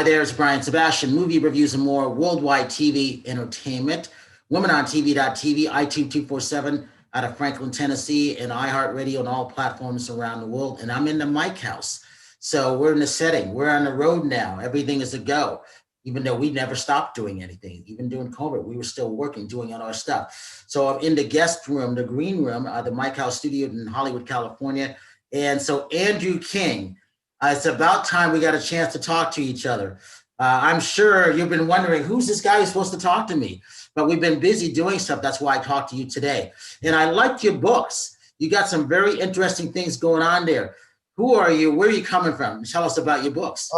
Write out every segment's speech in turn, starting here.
Hi there, it's Brian Sebastian, Movie Reviews and More, Worldwide TV Entertainment, WomenOnTV.tv, iTunes 247 out of Franklin, Tennessee, and iHeartRadio on all platforms around the world. And I'm in the Mic House. So we're in the setting. We're on the road now. Everything is a go, even though we never stopped doing anything. Even during COVID, we were still working, doing all our stuff. So I'm in the guest room, the green room, the Mic House studio in Hollywood, California. And so Andrew King, it's about time we got a chance to talk to each other. I'm sure you've been wondering, who's this guy who's supposed to talk to me? But we've been busy doing stuff. That's why I talked to you today. And I liked your books. You got some very interesting things going on there. Who are you? Where are you coming from? Tell us about your books.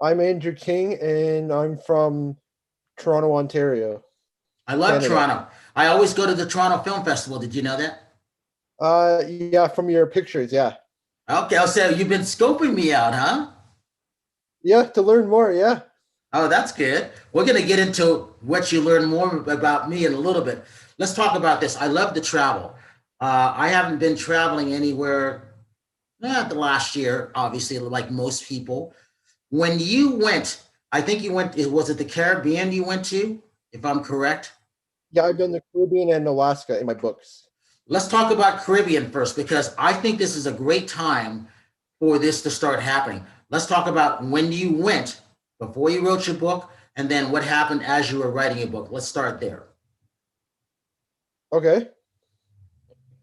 I'm Andrew King, and I'm from Toronto, Ontario. I love Canada. Toronto. I always go to the Toronto Film Festival. Did you know that? Yeah, from your pictures, yeah. Okay, so you've been scoping me out, huh? Yeah, to learn more, yeah. Oh, that's good. We're going to get into what you learn more about me in a little bit. Let's talk about this. I love to travel. I haven't been traveling anywhere the last year, obviously, like most people. When you went, I think you went, was it the Caribbean you went to, if I'm correct? Yeah, I've done the Caribbean and Alaska in my books. Let's talk about Caribbean first, because I think this is a great time for this to start happening. Let's talk about when you went, before you wrote your book, and then what happened as you were writing your book. Let's start there. Okay.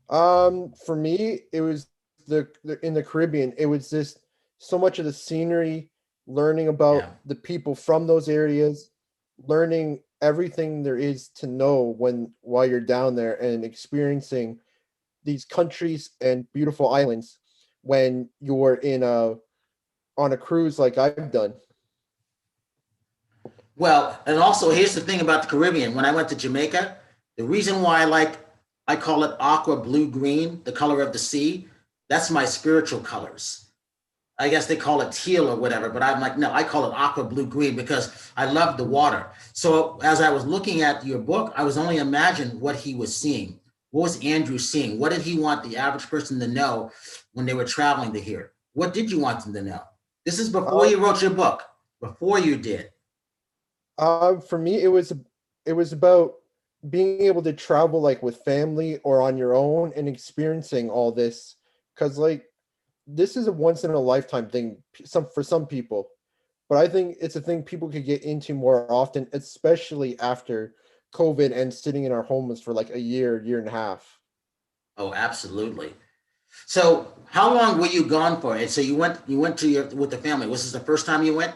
For me, it was in the Caribbean, it was just so much of the scenery, learning about the people from those areas, learning everything there is to know while you're down there, and experiencing these countries and beautiful islands when you're on a cruise like I've done. Well, and also here's the thing about the Caribbean. When I went to Jamaica, the reason why I call it aqua blue green, the color of the sea, that's my spiritual colors. I guess they call it teal or whatever, but I'm like, no, I call it aqua blue green because I love the water. So as I was looking at your book, I was only imagining what he was seeing. What was Andrew seeing? What did he want the average person to know when they were traveling to here? What did you want them to know? This is before you wrote your book, before you did. For me, it was about being able to travel like with family or on your own and experiencing all this, because this is a once in a lifetime thing for some people, but I think it's a thing people could get into more often, especially after COVID and sitting in our homes for like a year and a half. Oh, absolutely. So how long were you gone for? And so you went with the family. Was this the first time you went?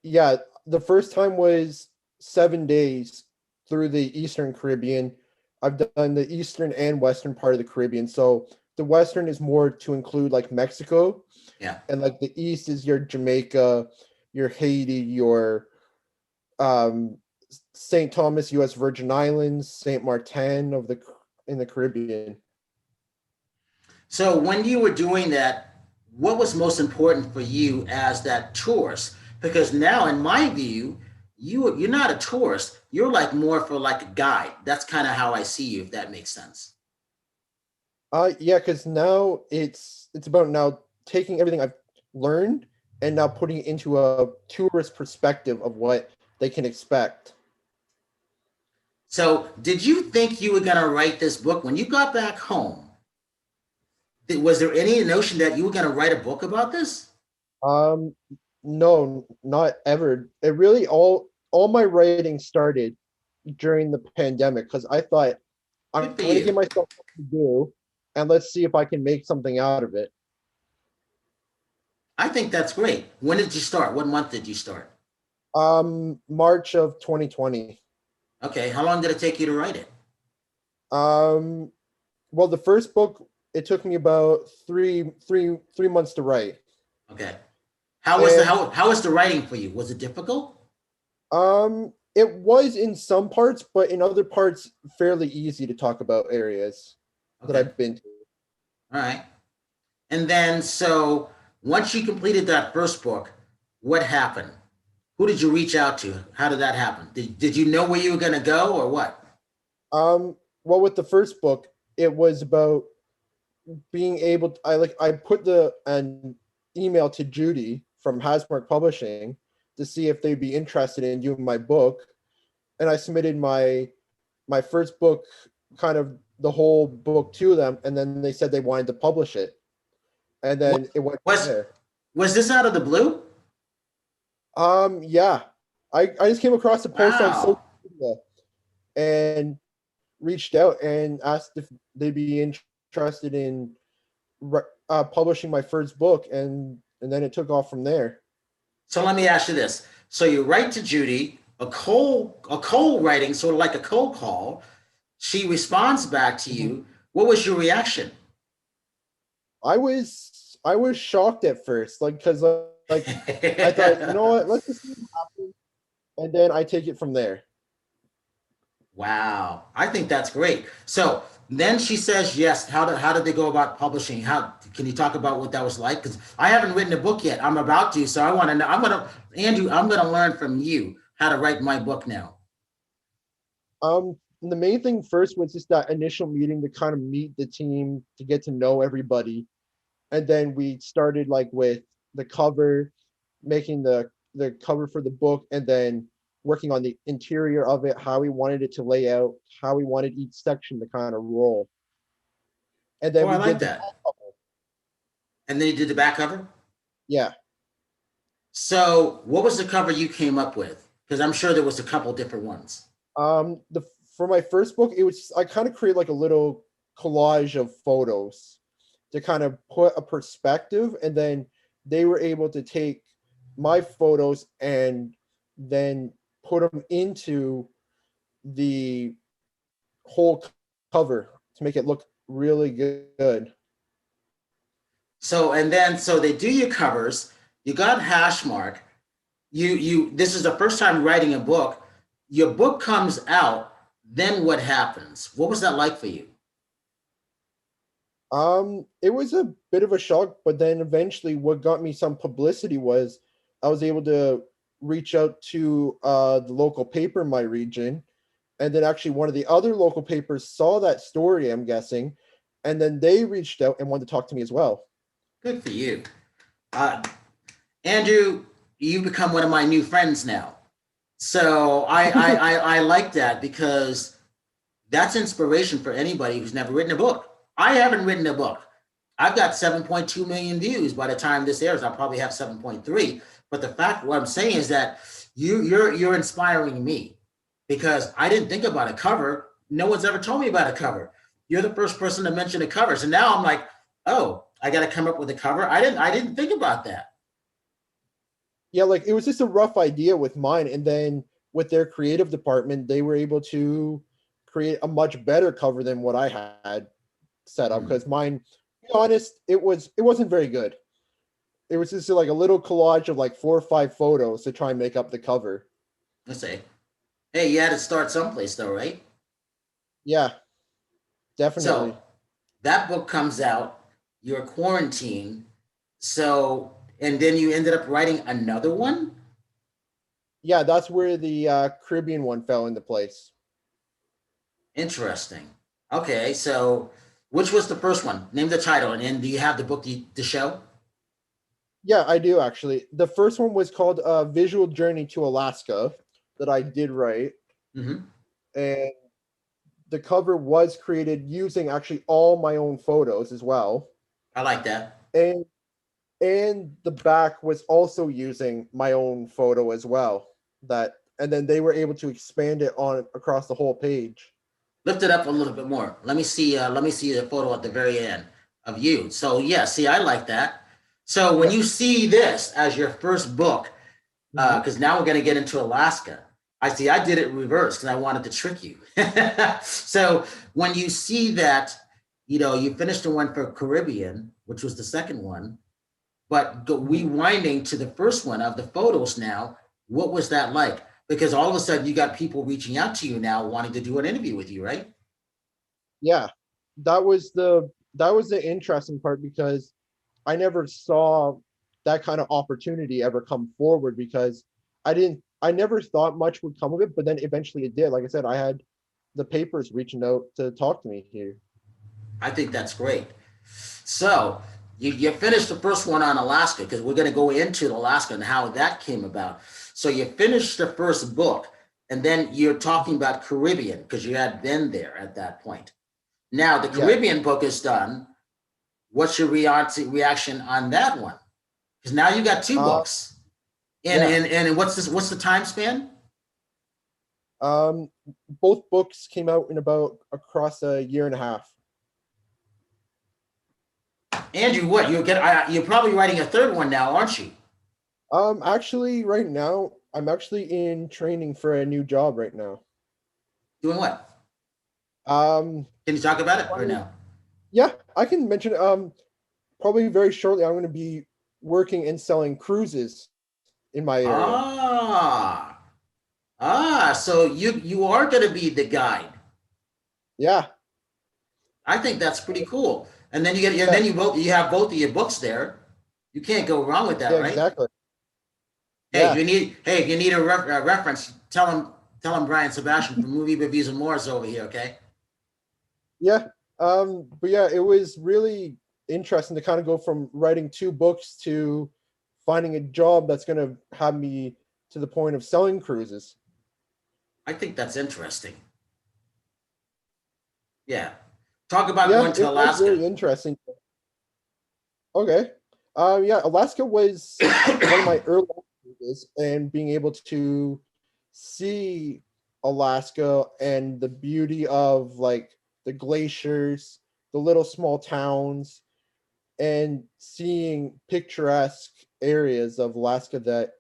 Yeah, the first time was 7 days through the Eastern Caribbean. I've done the Eastern and Western part of the Caribbean. So the Western is more to include like Mexico. Yeah. And like the East is your Jamaica, your Haiti, your St. Thomas, U.S. Virgin Islands, St. Martin in the Caribbean. So when you were doing that, what was most important for you as that tourist? Because now, in my view, you're not a tourist. You're like more for like a guide. That's kind of how I see you, if that makes sense. Yeah, because now it's about now taking everything I've learned and now putting it into a tourist perspective of what they can expect. So did you think you were going to write this book when you got back home? Was there any notion that you were going to write a book about this? No, not ever. It really all my writing started during the pandemic, because I thought I'm going to give myself something to do, and let's see if I can make something out of it. I think that's great. When did you start? What month did you start? March of 2020. Okay. How long did it take you to write it? Well, the first book, it took me about three months to write. Okay. How was the writing for you? Was it difficult? It was in some parts, but in other parts, fairly easy to talk about areas that I've been to. All right. And then, so once you completed that first book, what happened? Who did you reach out to? How did that happen? Did you know where you were going to go or what? Well, with the first book, it was about being able to, I put an email to Judy from Hasmark Publishing, to see if they'd be interested in doing my book. And I submitted my first book, kind of the whole book, to them, and then they said they wanted to publish it. And then it went from Was there. was this out of the blue? Yeah. I just came across the post on social Wow. media and reached out and asked if they'd be interested in publishing my first book, and then it took off from there. So let me ask you this. So you write to Judy, a cold writing, sort of like a cold call. She responds back to Mhm. you. What was your reaction? I was shocked at first, like, because like I thought, you know what, let's just see what happens, and then I take it from there. Wow, I think that's great. So then she says yes. How did they go about publishing? How can you talk about what that was like? Because I haven't written a book yet. I'm about to, so I want to know. Andrew, I'm gonna learn from you how to write my book now. The main thing first was just that initial meeting to kind of meet the team, to get to know everybody, and then we started like with the cover, making the cover for the book, and then working on the interior of it, how we wanted it to lay out, how we wanted each section to kind of roll, and Oh, then I we like did the that. And then you did the back cover. yeah. So what was the cover you came up with? Because I'm sure there was a couple different ones. The For my first book, it was, I kind of created like a little collage of photos to kind of put a perspective, and then they were able to take my photos and then put them into the whole cover to make it look really good. So and then so they do your covers. You got Hashmark. You this is the first time writing a book. Your book comes out. Then what happens? What was that like for you? It was a bit of a shock, but then eventually what got me some publicity was I was able to reach out to the local paper in my region, and then actually one of the other local papers saw that story, I'm guessing, and then they reached out and wanted to talk to me as well. Good for you. Uh, Andrew, you become one of my new friends now. So I like that because that's inspiration for anybody who's never written a book. I haven't written a book. I've got 7.2 million views. By the time this airs, I'll probably have 7.3. But the fact, what I'm saying is that you're inspiring me because I didn't think about a cover. No one's ever told me about a cover. You're the first person to mention a cover. So now I'm like, oh, I got to come up with a cover. I didn't think about that. Yeah, like it was just a rough idea with mine, and then with their creative department, they were able to create a much better cover than what I had set up, Hmm. because mine, to be honest, it wasn't very good. It was just like a little collage of like 4 or 5 photos to try and make up the cover. Let's say, hey, you had to start someplace though, right? Yeah, So definitely. that book comes out, you're quarantined. So, and then you ended up writing another one? Yeah, that's where the Caribbean one fell into place. Interesting. Okay, so which was the first one? Name the title, and then do you have the book to show? Yeah, I do actually. The first one was called Visual Journey to Alaska, that I did write, Hmm. and the cover was created using actually all my own photos as well. I like that. And the back was also using my own photo as well. That, and then they were able to expand it on across the whole page. Lift it up a little bit more. Let me see. Let me see the photo at the very end of you. So yeah, see, I like that. So when Yep. you see this as your first book, Mhm. because now we're going to get into Alaska. I see. I did it in reverse because I wanted to trick you. So when you see that, you finished the one for Caribbean, which was the second one, but Mhm. rewinding to the first one of the photos now, what was that like? Because all of a sudden you got people reaching out to you now wanting to do an interview with you, right? Yeah, that was the interesting part, because I never saw that kind of opportunity ever come forward, because I never thought much would come of it, but then eventually it did. Like I said, I had the papers reaching out to talk to me here. I think that's great. So you finished the first one on Alaska because we're going to go into Alaska and how that came about. So you finished the first book, and then you're talking about Caribbean because you had been there at that point. Now the Yeah. Caribbean book is done. What's your reaction on that one? Because now you got two books. And what's this? What's the time span? Both books came out in about across a year and a half. Andrew, what you're probably writing a third one now, aren't you? Actually, right now, I'm actually in training for a new job right now. Doing what? Can you talk about it or no? Yeah, I can mention. Probably very shortly, I'm going to be working and selling cruises in my area. So you are going to be the guide. Yeah, I think that's pretty cool. And then then you have both of your books there. You can't go wrong with that, yeah, right? exactly. Hey, Yeah. if you need a reference, tell him Brian Sebastian from Movie Reviews and More is over here, okay? Yeah. But yeah, it was really interesting to kind of go from writing two books to finding a job that's going to have me to the point of selling cruises. I think that's interesting. Yeah. Talk about Yeah, going to it was Alaska. really interesting. Okay. Yeah, Alaska was one of my early cruises, and being able to see Alaska and the beauty of like the glaciers, the little small towns, and seeing picturesque areas of Alaska that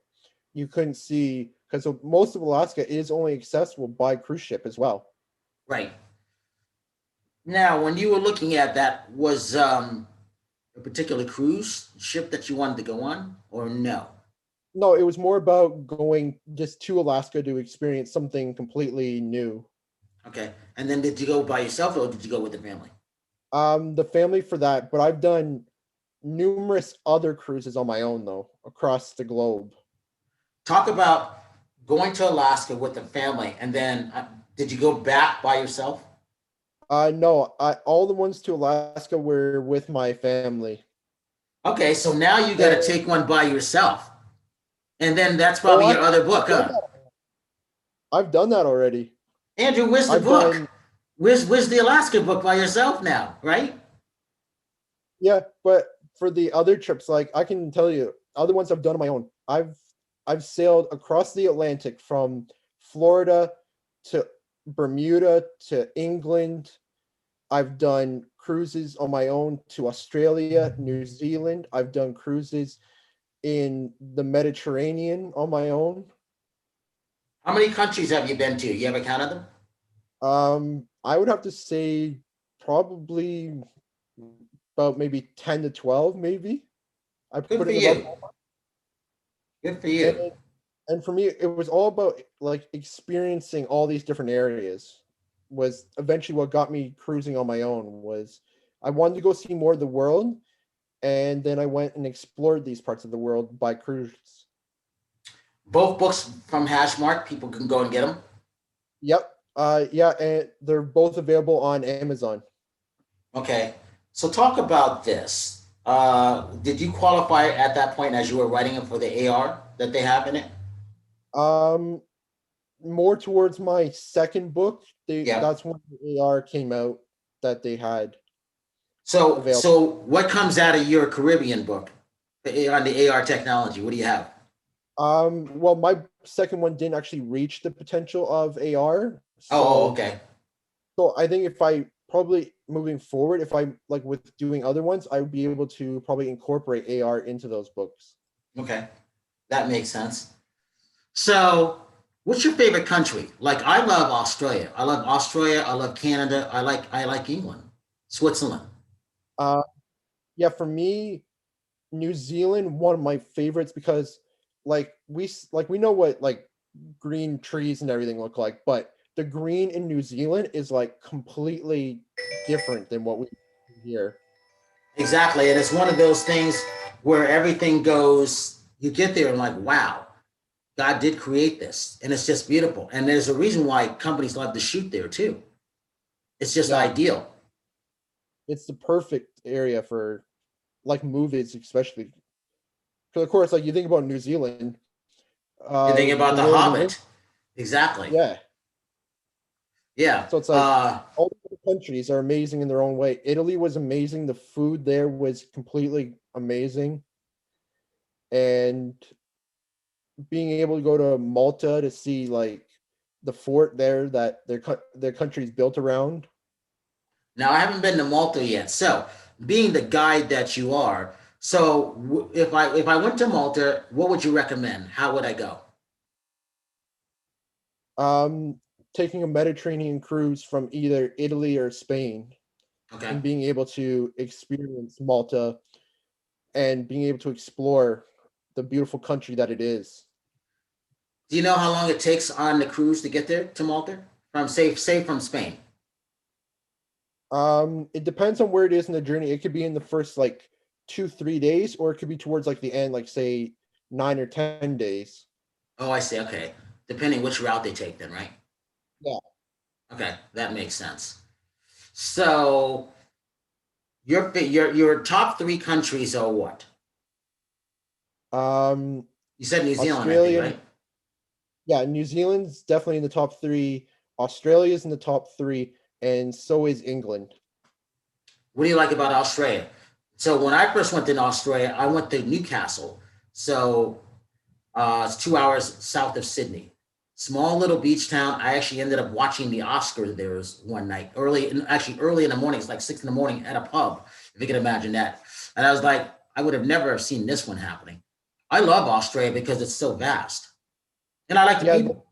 you couldn't see because most of Alaska is only accessible by cruise ship as well. Right. Now, when you were looking at that, was a particular cruise ship that you wanted to go on, or no? No, it was more about going just to Alaska to experience something completely new. Okay. And then did you go by yourself or did you go with the family? The family for that, but I've done numerous other cruises on my own though, across the globe. Talk about going to Alaska with the family, and then did you go back by yourself? No, all the ones to Alaska were with my family. Okay, so now you got to take one by yourself, and then that's probably your other book, huh? I've done that already. Andrew, where's the book? Where's the Alaska book by yourself now, right? Yeah, but for the other trips, like I can tell you, other ones I've done on my own. I've sailed across the Atlantic from Florida to Bermuda to England. I've done cruises on my own to Australia, New Zealand. I've done cruises in the Mediterranean on my own. How many countries have you been to? You ever counted them? I would have to say probably about maybe 10 to 12, maybe. I Good put for it you. about. Good for you. And for me, it was all about like experiencing all these different areas. Was eventually what got me cruising on my own. Was I wanted to go see more of the world, and then I went and explored these parts of the world by cruise. Both books from Hashmark, people can go and get them. Yep. Yeah, and they're both available on Amazon. Okay. So talk about this. Did you qualify at that point as you were writing it for the AR that they have in it? More towards my second book. Yeah. That's when the AR came out that they had. So what comes out of your Caribbean book on the AR technology? What do you have? Well, my second one didn't actually reach the potential of AR. Okay. So I think if I probably moving forward, if I like with doing other ones, I would be able to probably incorporate AR into those books. Okay. That makes sense. So what's your favorite country? Like I love Australia. I love Canada. I like England, Switzerland. Yeah, for me, New Zealand, one of my favorites because we know what like green trees and everything look like, but the green in New Zealand is like completely different than what we here. Exactly. And it's one of those things where everything goes, you get there and like, wow, God did create this. And it's just beautiful. And there's a reason why companies love to shoot there too. It's just ideal. It's the perfect area for like movies, especially. Because of course, like you think about New Zealand, You're thinking about the The Lord of the Rings. Hobbit. Exactly. Yeah. Yeah. So it's like all the countries are amazing in their own way. Italy was amazing. The food there was completely amazing. And being able to go to Malta to see like the fort there that their country's built around. Now, I haven't been to Malta yet. So, being the guide that you are, so if I went to Malta, what would you recommend? How would I go? Um, Taking a Mediterranean cruise from either Italy or Spain Okay. and being able to experience Malta and being able to explore the beautiful country that it is. Do you know how long it takes on the cruise to get there to Malta from say from Spain? It depends on where it is in the journey. It could be in the first like 2, 3 days, or it could be towards like the end, like say 9 or 10 days. Oh, I see. Okay, depending which route they take, then, right? Yeah. Okay, that makes sense. So your top three countries are what? Um, You said New Zealand, I think, Australia, right? yeah, New Zealand's definitely in the top three. Australia's in the top three, and so is England. What do you like about Australia? So when I first went to Australia, I went to Newcastle. So it's 2 hours south of Sydney. Small little beach town. I actually ended up watching the Oscars there one night, early in the morning. It's like 6 in the morning at a pub, if you can imagine that. And I was like, I would have never have seen this one happening. I love Australia because it's so vast, and I like the Yeah, people.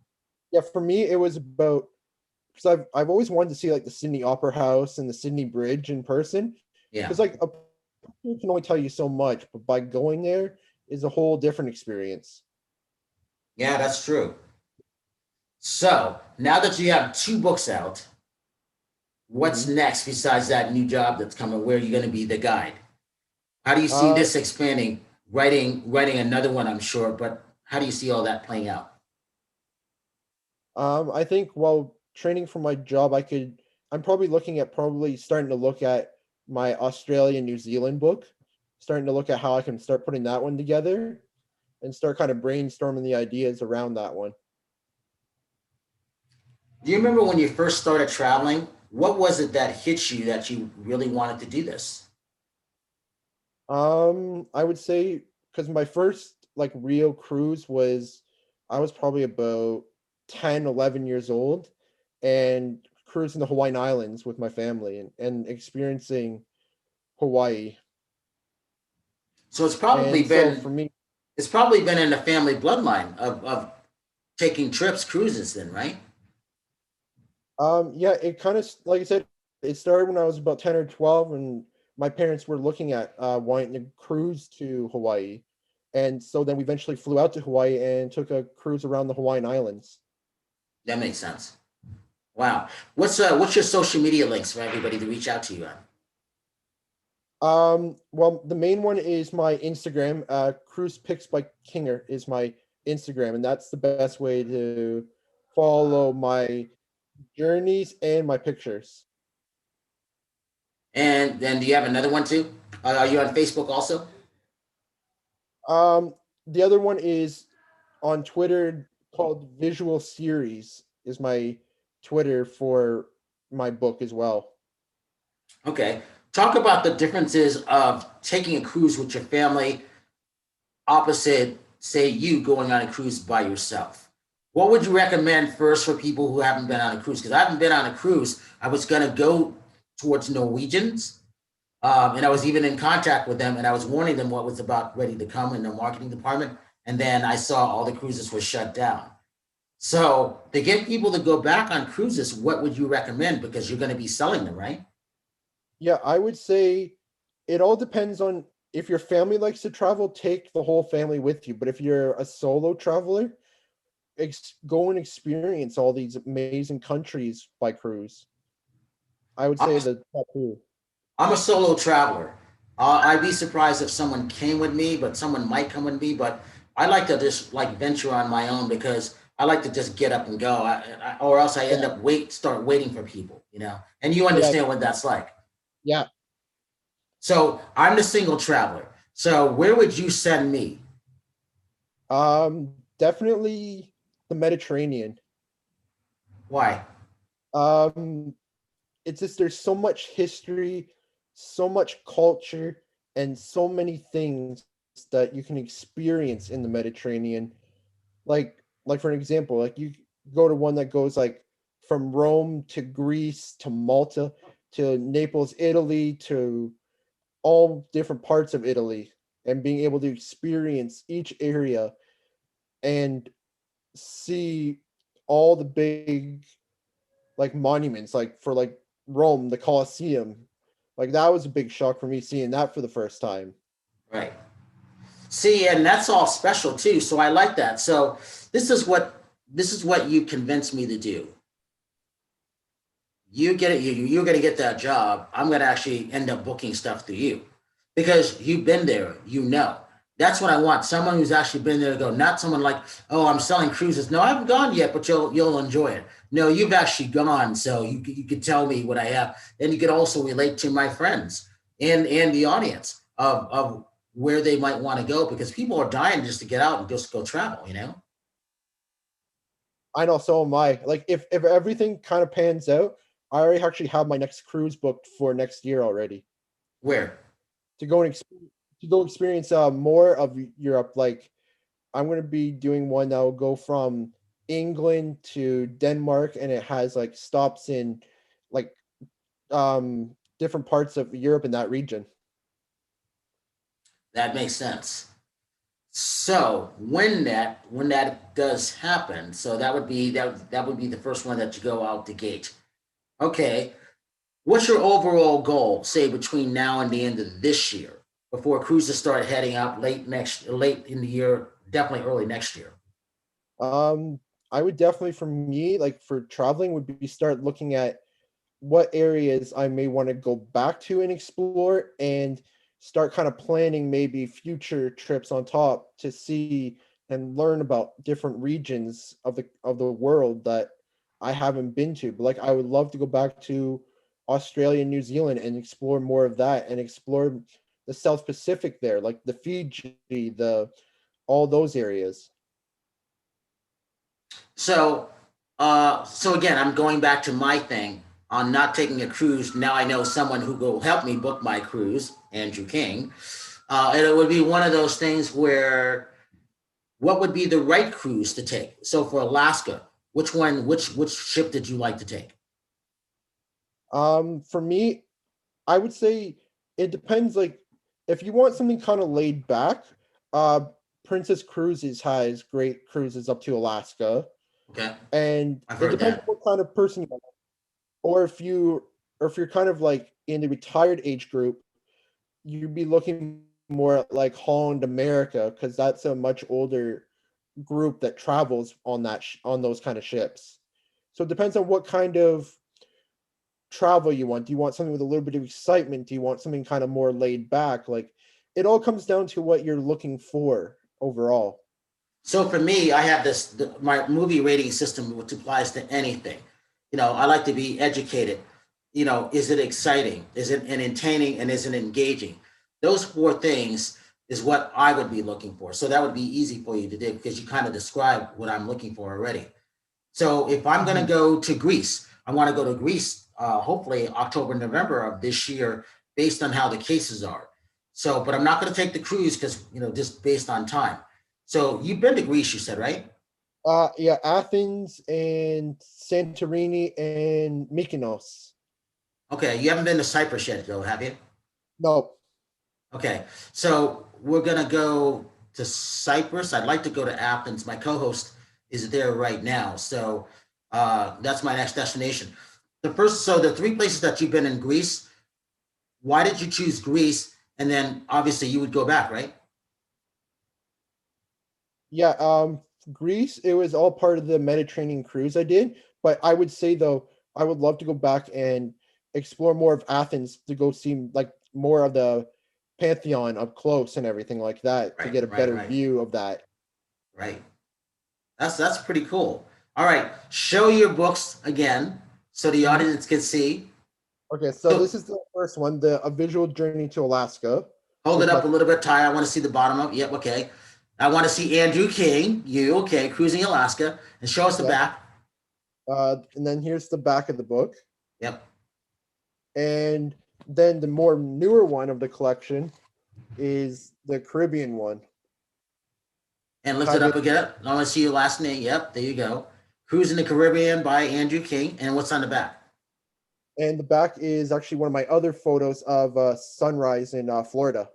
yeah. For me, it was about because I've always wanted to see like the Sydney Opera House and the Sydney Bridge in person. Yeah, Because like a person can only tell you so much, but by going there is a whole different experience. yeah, that's true. So now that you have two books out, what's Mhm. next besides that new job that's coming? Where are you going to be the guide? How do you see Uh, this expanding? Writing another one, I'm sure, but how do you see all that playing out? I think while training for my job, I'm probably looking at probably starting to look at my Australia New Zealand book, starting to look at how I can start putting that one together and start kind of brainstorming the ideas around that one. Do you remember when you first started traveling? What was it that hit you that you really wanted to do this? I would say because my first like real cruise was I was probably about 10, 11 years old and cruising the Hawaiian Islands with my family and experiencing Hawaii. So And so for me, it's probably been in the family bloodline of taking trips, cruises, then, right? yeah, it kind of like I said, it started when I was about 10 or 12 and my parents were looking at wanting to cruise to Hawaii. And so then we eventually flew out to Hawaii and took a cruise around the Hawaiian Islands. That makes sense. Wow. What's your social media links for everybody to reach out to you on? Well, the main one is my Instagram. Cruise Pics by Kinger is my Instagram, and that's the best way to follow my journeys and my pictures. And then do you have another one too? Are you on Facebook also? Um, the other one is on Twitter called Visual Series is my Twitter for my book as well. Okay. Talk about the differences of taking a cruise with your family opposite, say, you going on a cruise by yourself. What would you recommend first for people who haven't been on a cruise? Because I haven't been on a cruise. I was going to go towards Norwegians, and I was even in contact with them, and I was warning them what was about ready to come in the marketing department. And then I saw all the cruises were shut down. So to get people to go back on cruises, what would you recommend? Because you're going to be selling them, right? Yeah, I would say it all depends on if your family likes to travel, take the whole family with you. But if you're a solo traveler, go and experience all these amazing countries by cruise. I would I'm say a, the top two. I'm a solo traveler. I'd be surprised if someone came with me, but someone might come with me. But I like to just like venture on my own because I like to just get up and go, or else I end Yeah, up start waiting for people, you know. And you yeah, understand what that's like. yeah. So I'm the single traveler. So where would you send me? Definitely the Mediterranean. Why? Um, it's just there's so much history, so much culture, and so many things that you can experience in the Mediterranean. Like for an example, like you go to one that goes like from Rome to Greece to Malta to Naples, Italy to all different parts of Italy, and being able to experience each area and see all the big like monuments, like for like Rome, the Colosseum. Like that was a big shock for me seeing that for the first time. Right. See, and that's all special too. So I like that. So this is what this is what you convinced me to do. You get it. You're going to get that job. I'm going to actually end up booking stuff through you because you've been there. You know. That's what I want. Someone who's actually been there to go. Not someone like, oh, I'm selling cruises. No, I haven't gone yet, but you'll enjoy it. No, you've actually gone, so you could tell me what I have, and you could also relate to my friends and the audience of where they might want to go because people are dying just to get out and just go travel. You know. I know, so am I. Like if everything kind of pans out, I already actually have my next cruise booked for next year already Where? to go and to go experience more of Europe. Like I'm going to be doing one that will go from England to Denmark, and it has like stops in like different parts of Europe in that region. That makes sense. So when that does happen, so that would be the first one that you go out the gate. Okay. What's your overall goal, say between now and the end of this year, before cruises start heading out late in the year, definitely early next year? Um, I would definitely, for me, like for traveling, would be start looking at what areas I may want to go back to and explore, and start kind of planning maybe future trips on top to see and learn about different regions of the world that I haven't been to. But like I would love to go back to Australia and New Zealand and explore more of that and explore the South Pacific there, like the Fiji, the all those areas. So, so again, I'm going back to my thing on not taking a cruise. Now I know someone who will help me book my cruise, Andrew King. And it would be one of those things where what would be the right cruise to take? So for Alaska, which ship did you like to take? For me, I would say it depends. Like, if you want something kind of laid back, uh, Princess Cruises has great cruises up to Alaska, Okay, and I've it heard depends on that. what kind of person you are. Or if you're kind of like in the retired age group, you'd be looking more at like Holland America because that's a much older group that travels on on those kind of ships. So it depends on what kind of travel you want. Do you want something with a little bit of excitement? Do you want something kind of more laid back? Like it all comes down to what you're looking for overall. So for me, I have my movie rating system, which applies to anything. You know, I like to be educated. You know, is it exciting? Is it entertaining? And is it engaging? Those four things is what I would be looking for. So that would be easy for you to do because you kind of described what I'm looking for already. So if I'm going to Mhm. go to Greece, I want to go to Greece, hopefully October, November of this year, based on how the cases are. So, but I'm not going to take the cruise because, you know, just based on time. So you've been to Greece, you said, right? Yeah, Athens and Santorini and Mykonos. Okay. You haven't been to Cyprus yet, though, have you? No. Okay. So we're going to go to Cyprus. I'd like to go to Athens. My co host is there right now. So that's my next destination. So the three places that you've been in Greece, why did you choose Greece? And then obviously you would go back, right? Yeah, Greece, it was all part of the Mediterranean cruise I did. But I would say though, I would love to go back and explore more of Athens to go see like more of the Pantheon up close and everything like that to Right, get a right, better right, view of that. right. That's pretty cool. All right, show your books again so the Mhm. audience can see. Okay, so So this is the first one, the A Visual Journey to Alaska. hold This it is my up a little bit, Ty. I want to see the bottom of it. Yep, okay. I want to see Andrew King, you, okay, Cruising Alaska, and show us the Yep. back. And then here's the back of the book. Yep. And then the more newer one of the collection is the Caribbean one. And lift it up again. I want to see your last name. Yep, there you go. Cruising the Caribbean by Andrew King. And what's on the back? And the back is actually one of my other photos of sunrise in Florida.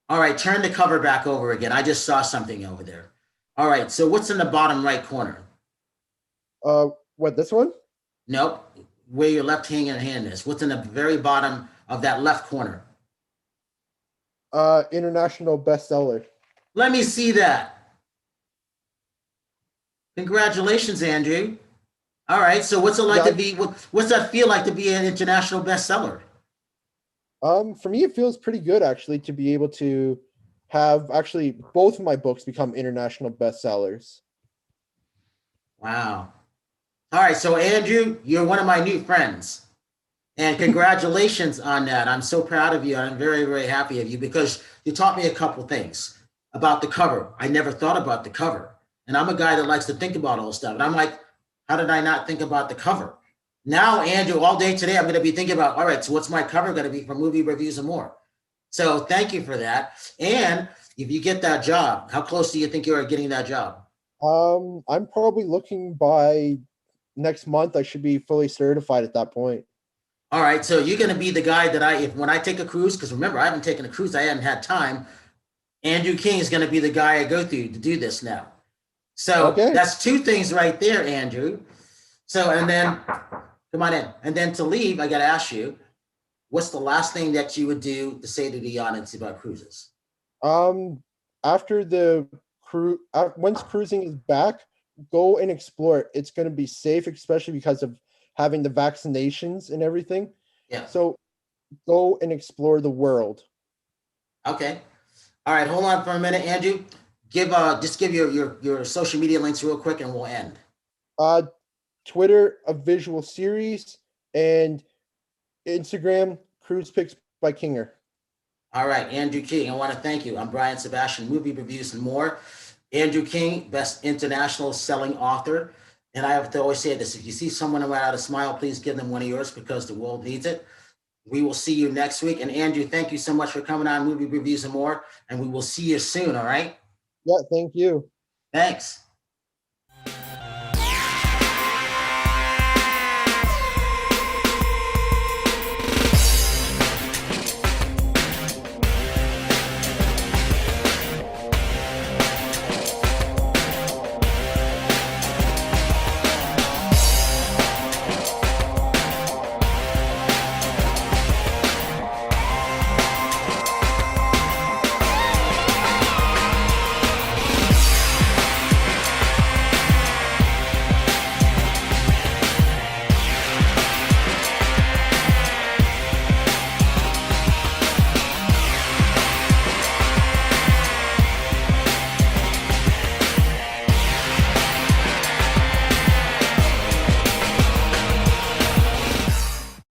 All right, turn the cover back over again. I just saw something over there. All right, so what's in the bottom right corner? What, this one? Nope, where your left hand is. What's in the very bottom of that left corner? International bestseller. Let me see that. Congratulations, Andrew. All right, so what's it like to be, what's that feel like to be an international bestseller? For me, it feels pretty good actually to be able to have actually both of my books become international bestsellers. Wow. All right, so Andrew, you're one of my new friends. And congratulations on that. I'm so proud of you. I'm very, very happy of you because you taught me a couple things about the cover. I never thought about the cover. And I'm a guy that likes to think about all this stuff. And I'm like, how did I not think about the cover? Now, Andrew, all day today, I'm going to be thinking about, all right, so what's my cover going to be for Movie Reviews and More? So thank you for that. And if you get that job, how close do you think you are getting that job? I'm probably looking by next month. I should be fully certified at that point. All right, so you're going to be the guy that when I take a cruise, because remember, I haven't taken a cruise, I haven't had time. Andrew King is going to be the guy I go through to do this now. So okay. That's two things right there, Andrew. So, and then, come on in. And then to leave, I got to ask you, what's the last thing that you would do to say to the audience about cruises? After the cruise, once cruising is back, go and explore it. It's going to be safe, especially because of having the vaccinations and everything. Yeah. So go and explore the world. Okay. All right. Hold on for a minute, Andrew. Just give your social media links real quick and we'll end. Twitter, A Visual Series, and Instagram, Cruise Pics by Kinger. All right, Andrew King, I want to thank you. I'm Brian Sebastian, Movie Reviews and More. Andrew King, best international selling author. And I have to always say this, if you see someone without a smile, please give them one of yours because the world needs it. We will see you next week. And Andrew, thank you so much for coming on Movie Reviews and More. And we will see you soon, all right? Yeah, thank you. Thanks.